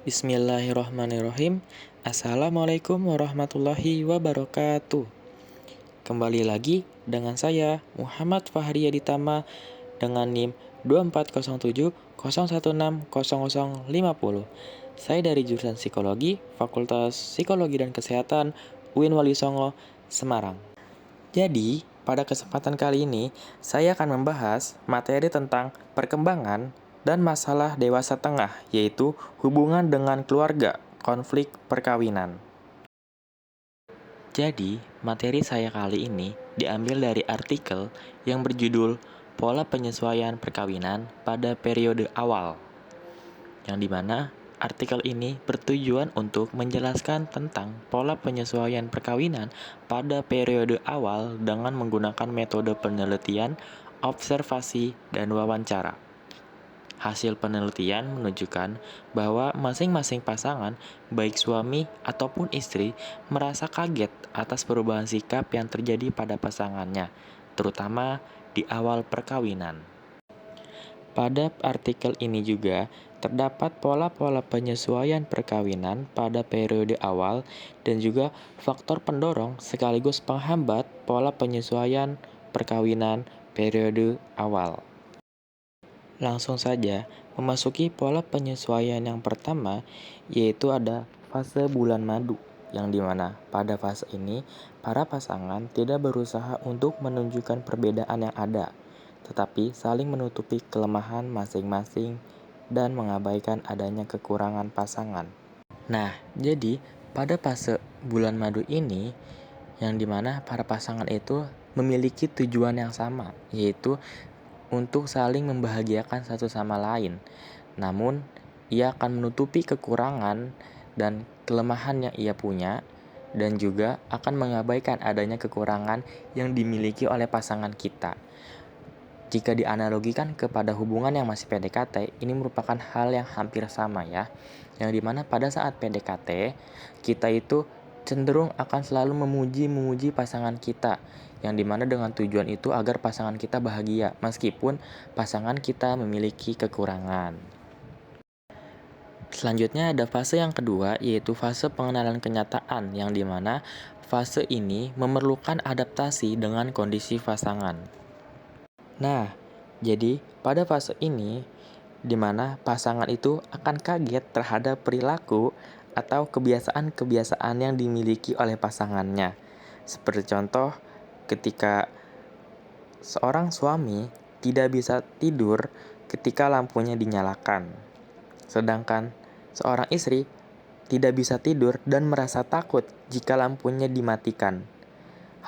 Bismillahirrahmanirrahim. Assalamualaikum warahmatullahi wabarakatuh. Kembali lagi dengan saya Muhammad Fahri Aditama dengan NIM 240701600050. Saya dari jurusan Psikologi, Fakultas Psikologi dan Kesehatan UIN Wali Songo, Semarang. Jadi, pada kesempatan kali ini saya akan membahas materi tentang perkembangan dan masalah dewasa tengah, yaitu hubungan dengan keluarga, konflik perkawinan. Jadi, materi saya kali ini diambil dari artikel yang berjudul Pola Penyesuaian Perkawinan pada Periode Awal, yang dimana artikel ini bertujuan untuk menjelaskan tentang pola penyesuaian perkawinan pada periode awal dengan menggunakan metode penelitian, observasi, dan wawancara. Hasil penelitian menunjukkan bahwa masing-masing pasangan, baik suami ataupun istri, merasa kaget atas perubahan sikap yang terjadi pada pasangannya, terutama di awal perkawinan. Pada artikel ini juga terdapat pola-pola penyesuaian perkawinan pada periode awal dan juga faktor pendorong sekaligus penghambat pola penyesuaian perkawinan periode awal. Langsung saja memasuki pola penyesuaian yang pertama, yaitu ada fase bulan madu, yang dimana pada fase ini para pasangan tidak berusaha untuk menunjukkan perbedaan yang ada, tetapi saling menutupi kelemahan masing-masing dan mengabaikan adanya kekurangan pasangan. Nah, jadi pada fase bulan madu ini, yang dimana para pasangan itu memiliki tujuan yang sama, yaitu untuk saling membahagiakan satu sama lain. Namun, ia akan menutupi kekurangan dan kelemahan yang ia punya dan juga akan mengabaikan adanya kekurangan yang dimiliki oleh pasangan kita. Jika dianalogikan kepada hubungan yang masih PDKT, ini merupakan hal yang hampir sama ya. Yang dimana pada saat PDKT, kita itu cenderung akan selalu memuji pasangan kita, yang dimana dengan tujuan itu agar pasangan kita bahagia, meskipun pasangan kita memiliki kekurangan. Selanjutnya ada fase yang kedua, yaitu fase pengenalan kenyataan, yang dimana fase ini memerlukan adaptasi dengan kondisi pasangan. Nah, jadi pada fase ini, dimana pasangan itu akan kaget terhadap perilaku atau kebiasaan-kebiasaan yang dimiliki oleh pasangannya. Seperti contoh, ketika seorang suami tidak bisa tidur ketika lampunya dinyalakan, sedangkan seorang istri tidak bisa tidur dan merasa takut jika lampunya dimatikan.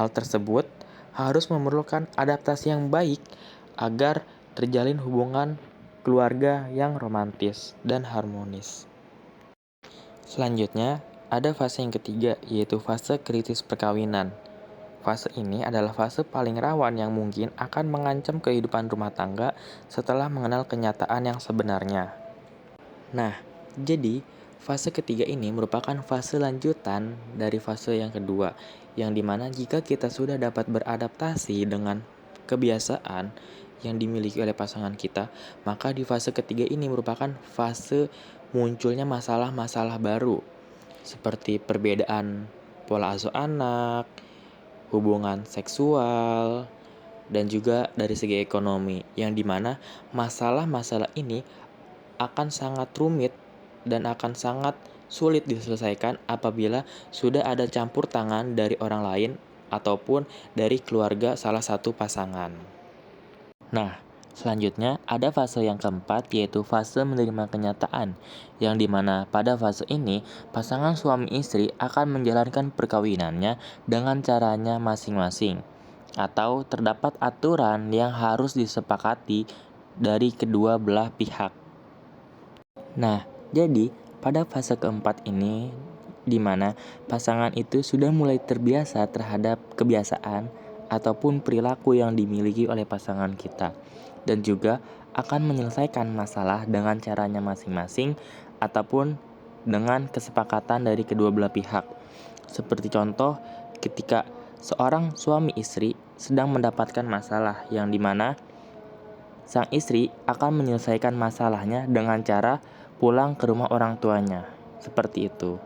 Hal tersebut harus memerlukan adaptasi yang baik agar terjalin hubungan keluarga yang romantis dan harmonis. Selanjutnya, ada fase yang ketiga, yaitu fase kritis perkawinan. Fase ini adalah fase paling rawan yang mungkin akan mengancam kehidupan rumah tangga setelah mengenal kenyataan yang sebenarnya. Nah, jadi fase ketiga ini merupakan fase lanjutan dari fase yang kedua, yang dimana jika kita sudah dapat beradaptasi dengan kebiasaan yang dimiliki oleh pasangan kita, maka di fase ketiga ini merupakan fase munculnya masalah-masalah baru, seperti perbedaan pola asuh anak, hubungan seksual, dan juga dari segi ekonomi, yang dimana masalah-masalah ini akan sangat rumit dan akan sangat sulit diselesaikan apabila sudah ada campur tangan dari orang lain ataupun dari keluarga salah satu pasangan. Nah, selanjutnya ada fase yang keempat, yaitu fase menerima kenyataan, yang dimana pada fase ini pasangan suami istri akan menjalankan perkawinannya dengan caranya masing-masing, atau terdapat aturan yang harus disepakati dari kedua belah pihak. Nah, jadi pada fase keempat ini, di mana pasangan itu sudah mulai terbiasa terhadap kebiasaan ataupun perilaku yang dimiliki oleh pasangan kita, dan juga akan menyelesaikan masalah dengan caranya masing-masing ataupun dengan kesepakatan dari kedua belah pihak. Seperti contoh, ketika seorang suami istri sedang mendapatkan masalah, yang dimana sang istri akan menyelesaikan masalahnya dengan cara pulang ke rumah orang tuanya. Seperti itu.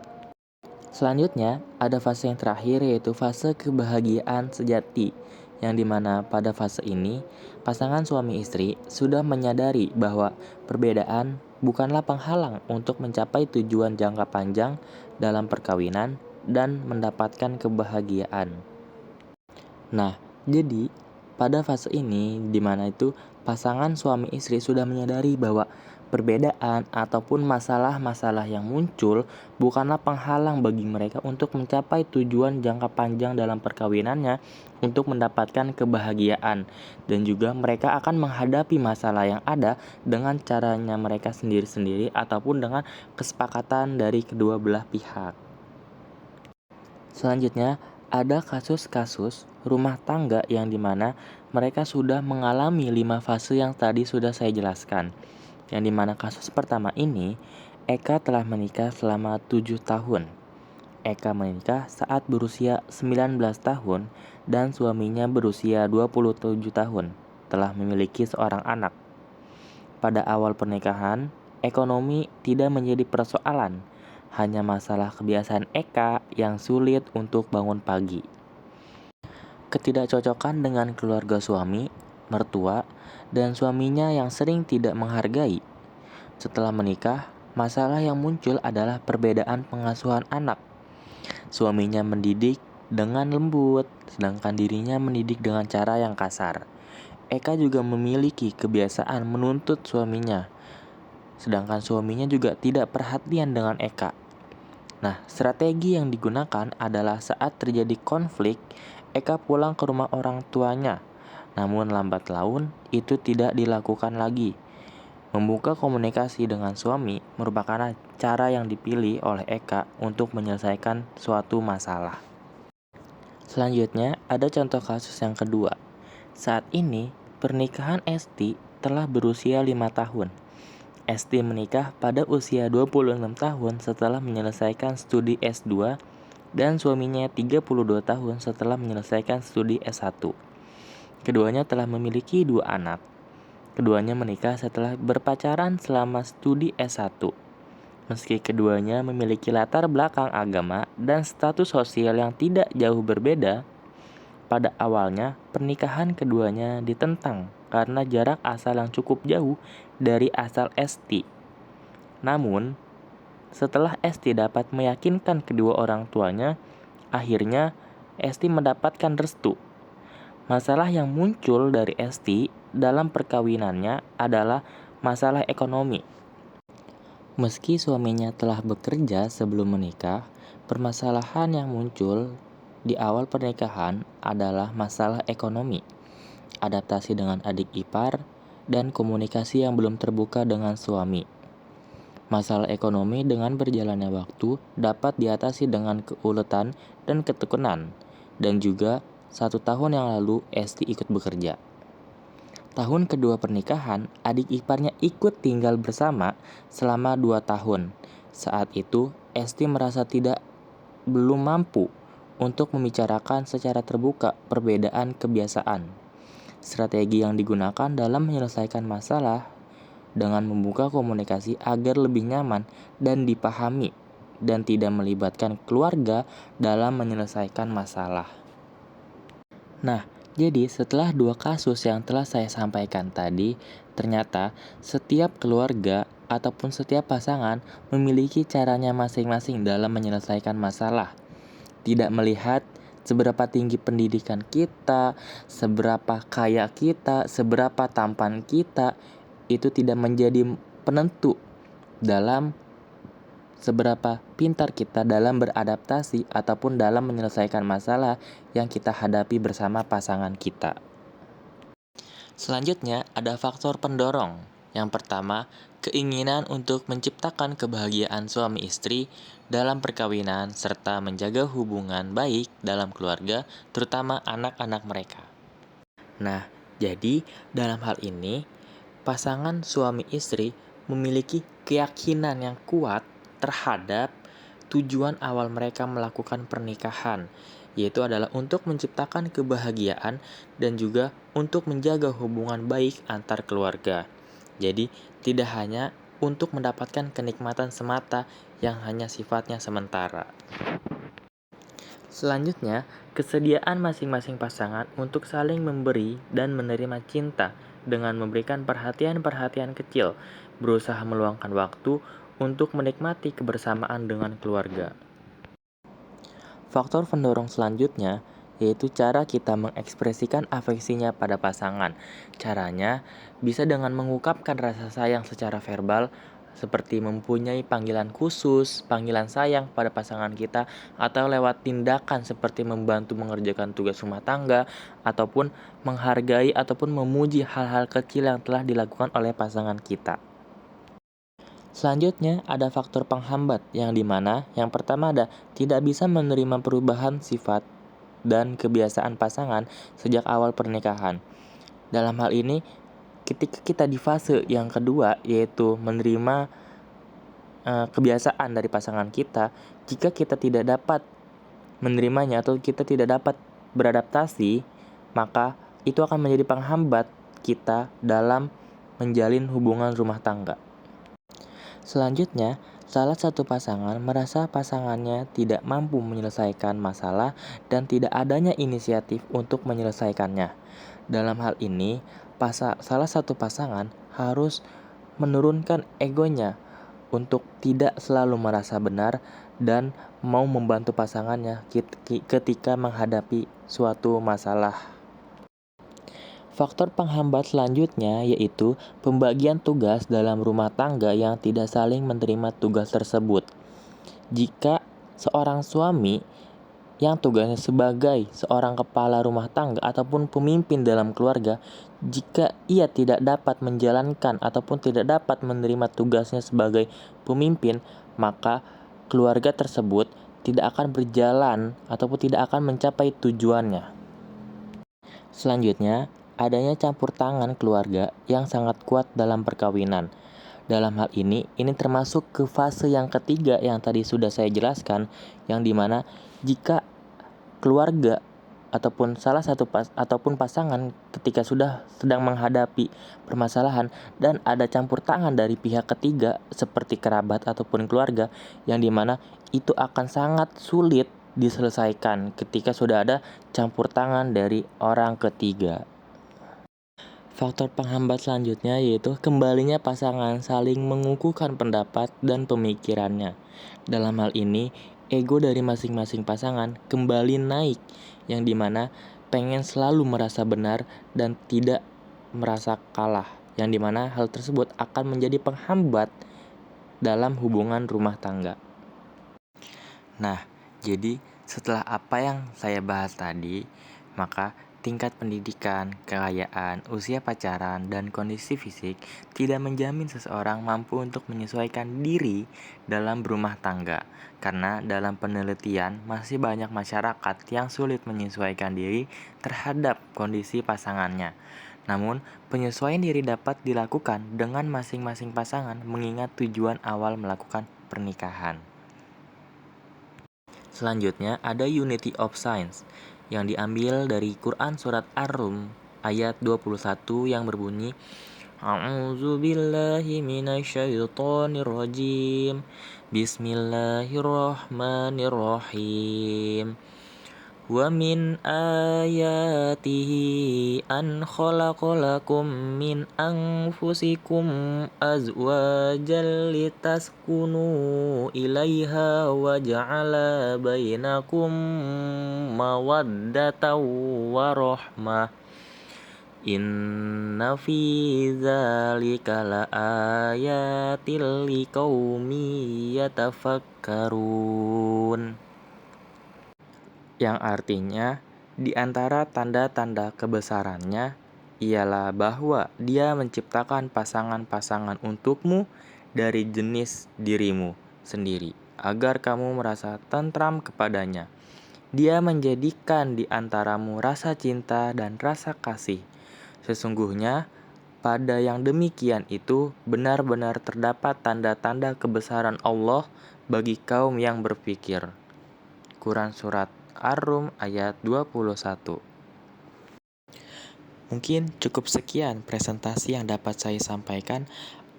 Selanjutnya, ada fase yang terakhir yaitu fase kebahagiaan sejati, yang dimana pada fase ini, pasangan suami istri sudah menyadari bahwa perbedaan bukanlah penghalang untuk mencapai tujuan jangka panjang dalam perkawinan dan mendapatkan kebahagiaan. Nah, jadi pada fase ini dimana itu pasangan suami istri sudah menyadari bahwa perbedaan ataupun masalah-masalah yang muncul bukanlah penghalang bagi mereka untuk mencapai tujuan jangka panjang dalam perkawinannya untuk mendapatkan kebahagiaan, dan juga mereka akan menghadapi masalah yang ada dengan caranya mereka sendiri-sendiri ataupun dengan kesepakatan dari kedua belah pihak. Selanjutnya, ada kasus-kasus rumah tangga yang dimana mereka sudah mengalami 5 fase yang tadi sudah saya jelaskan. Yang dimana kasus pertama ini, Eka telah menikah selama 7 tahun. Eka menikah saat berusia 19 tahun dan suaminya berusia 27 tahun, telah memiliki seorang anak. Pada awal pernikahan, ekonomi tidak menjadi persoalan, hanya masalah kebiasaan Eka yang sulit untuk bangun pagi. Ketidakcocokan dengan keluarga suami, mertua, dan suaminya yang sering tidak menghargai. Setelah menikah, masalah yang muncul adalah perbedaan pengasuhan anak. Suaminya mendidik dengan lembut, sedangkan dirinya mendidik dengan cara yang kasar. Eka juga memiliki kebiasaan menuntut suaminya, sedangkan suaminya juga tidak perhatian dengan Eka. Nah, strategi yang digunakan adalah saat terjadi konflik, Eka pulang ke rumah orang tuanya. Namun lambat laun, itu tidak dilakukan lagi. Membuka komunikasi dengan suami merupakan cara yang dipilih oleh Eka untuk menyelesaikan suatu masalah. Selanjutnya, ada contoh kasus yang kedua. Saat ini, pernikahan Esti telah berusia 5 tahun. Esti menikah pada usia 26 tahun setelah menyelesaikan studi S2 dan suaminya 32 tahun setelah menyelesaikan studi S1. Keduanya telah memiliki 2 anak. Keduanya menikah setelah berpacaran selama studi S1. Meski keduanya memiliki latar belakang agama dan status sosial yang tidak jauh berbeda, pada awalnya pernikahan keduanya ditentang karena jarak asal yang cukup jauh dari asal Esti. Namun, setelah Esti dapat meyakinkan kedua orang tuanya, akhirnya Esti mendapatkan restu. Masalah yang muncul dari Esti dalam perkawinannya adalah masalah ekonomi. Meski suaminya telah bekerja sebelum menikah, permasalahan yang muncul di awal pernikahan adalah masalah ekonomi, adaptasi dengan adik ipar, dan komunikasi yang belum terbuka dengan suami. Masalah ekonomi dengan berjalannya waktu dapat diatasi dengan keuletan dan ketekunan, dan juga 1 tahun yang lalu Esti ikut bekerja. Tahun kedua pernikahan, adik iparnya ikut tinggal bersama selama 2 tahun. Saat itu, Esti merasa belum mampu untuk membicarakan secara terbuka perbedaan kebiasaan. Strategi yang digunakan dalam menyelesaikan masalah dengan membuka komunikasi agar lebih nyaman dan dipahami, dan tidak melibatkan keluarga dalam menyelesaikan masalah. Nah, jadi setelah 2 kasus yang telah saya sampaikan tadi, ternyata setiap keluarga ataupun setiap pasangan memiliki caranya masing-masing dalam menyelesaikan masalah. Tidak melihat seberapa tinggi pendidikan kita, seberapa kaya kita, seberapa tampan kita, itu tidak menjadi penentu dalam seberapa pintar kita dalam beradaptasi ataupun dalam menyelesaikan masalah yang kita hadapi bersama pasangan kita. Selanjutnya ada faktor pendorong. Yang pertama, keinginan untuk menciptakan kebahagiaan suami istri dalam perkawinan serta menjaga hubungan baik dalam keluarga, terutama anak-anak mereka. Nah, jadi dalam hal ini, pasangan suami istri memiliki keyakinan yang kuat terhadap tujuan awal mereka melakukan pernikahan, yaitu adalah untuk menciptakan kebahagiaan dan juga untuk menjaga hubungan baik antar keluarga. Jadi, tidak hanya untuk mendapatkan kenikmatan semata yang hanya sifatnya sementara. Selanjutnya, kesediaan masing-masing pasangan untuk saling memberi dan menerima cinta dengan memberikan perhatian-perhatian kecil, berusaha meluangkan waktu untuk menikmati kebersamaan dengan keluarga. Faktor pendorong selanjutnya yaitu cara kita mengekspresikan afeksinya pada pasangan. Caranya bisa dengan mengungkapkan rasa sayang secara verbal, seperti mempunyai panggilan khusus, panggilan sayang pada pasangan kita, atau lewat tindakan seperti membantu mengerjakan tugas rumah tangga, ataupun menghargai ataupun memuji hal-hal kecil yang telah dilakukan oleh pasangan kita. Selanjutnya ada faktor penghambat yang dimana yang pertama ada tidak bisa menerima perubahan sifat dan kebiasaan pasangan sejak awal pernikahan. Dalam hal ini, ketika kita di fase yang kedua yaitu menerima kebiasaan dari pasangan kita, jika kita tidak dapat menerimanya atau kita tidak dapat beradaptasi, maka itu akan menjadi penghambat kita dalam menjalin hubungan rumah tangga. Selanjutnya, salah satu pasangan merasa pasangannya tidak mampu menyelesaikan masalah dan tidak adanya inisiatif untuk menyelesaikannya. Dalam hal ini, salah satu pasangan harus menurunkan egonya untuk tidak selalu merasa benar dan mau membantu pasangannya ketika menghadapi suatu masalah. Faktor penghambat selanjutnya yaitu pembagian tugas dalam rumah tangga yang tidak saling menerima tugas tersebut. Jika seorang suami yang tugasnya sebagai seorang kepala rumah tangga ataupun pemimpin dalam keluarga, jika ia tidak dapat menjalankan ataupun tidak dapat menerima tugasnya sebagai pemimpin, maka keluarga tersebut tidak akan berjalan ataupun tidak akan mencapai tujuannya. Selanjutnya, adanya campur tangan keluarga yang sangat kuat dalam perkawinan. Dalam hal ini termasuk ke fase yang ketiga yang tadi sudah saya jelaskan, yang dimana jika keluarga ataupun salah satu ataupun pasangan ketika sudah sedang menghadapi permasalahan dan ada campur tangan dari pihak ketiga seperti kerabat ataupun keluarga, yang dimana itu akan sangat sulit diselesaikan ketika sudah ada campur tangan dari orang ketiga. Faktor penghambat selanjutnya yaitu kembalinya pasangan saling mengukuhkan pendapat dan pemikirannya. Dalam hal ini, ego dari masing-masing pasangan kembali naik, yang dimana pengen selalu merasa benar dan tidak merasa kalah, yang dimana hal tersebut akan menjadi penghambat dalam hubungan rumah tangga. Nah, jadi setelah apa yang saya bahas tadi, maka tingkat pendidikan, kekayaan, usia pacaran, dan kondisi fisik tidak menjamin seseorang mampu untuk menyesuaikan diri dalam berumah tangga. Karena dalam penelitian masih banyak masyarakat yang sulit menyesuaikan diri terhadap kondisi pasangannya. Namun, penyesuaian diri dapat dilakukan dengan masing-masing pasangan mengingat tujuan awal melakukan pernikahan. Selanjutnya ada Unity of Science yang diambil dari Quran surat Ar-Rum ayat 21 yang berbunyi A'udzu billahi minasyaitonir rajim. Bismillahirrahmanirrahim. Wa min ayatihi an khalaqalakum min anfusikum azwajan litaskunu ilaiha wa ja'ala bainakum mawaddatan wa rahmah. Inna fi dzalika laayatil liqaumin yatafakkarun. Yang artinya, di antara tanda-tanda kebesarannya ialah bahwa Dia menciptakan pasangan-pasangan untukmu dari jenis dirimu sendiri, agar kamu merasa tentram kepadanya. Dia menjadikan di antaramu rasa cinta dan rasa kasih. Sesungguhnya, pada yang demikian itu benar-benar terdapat tanda-tanda kebesaran Allah bagi kaum yang berpikir. Quran Surat Ar-Rum ayat 21. Mungkin cukup sekian presentasi yang dapat saya sampaikan.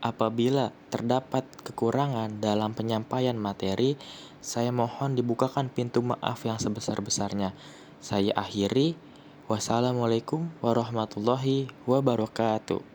Apabila terdapat kekurangan dalam penyampaian materi, saya mohon dibukakan pintu maaf yang sebesar-besarnya. Saya akhiri. Wassalamualaikum warahmatullahi wabarakatuh.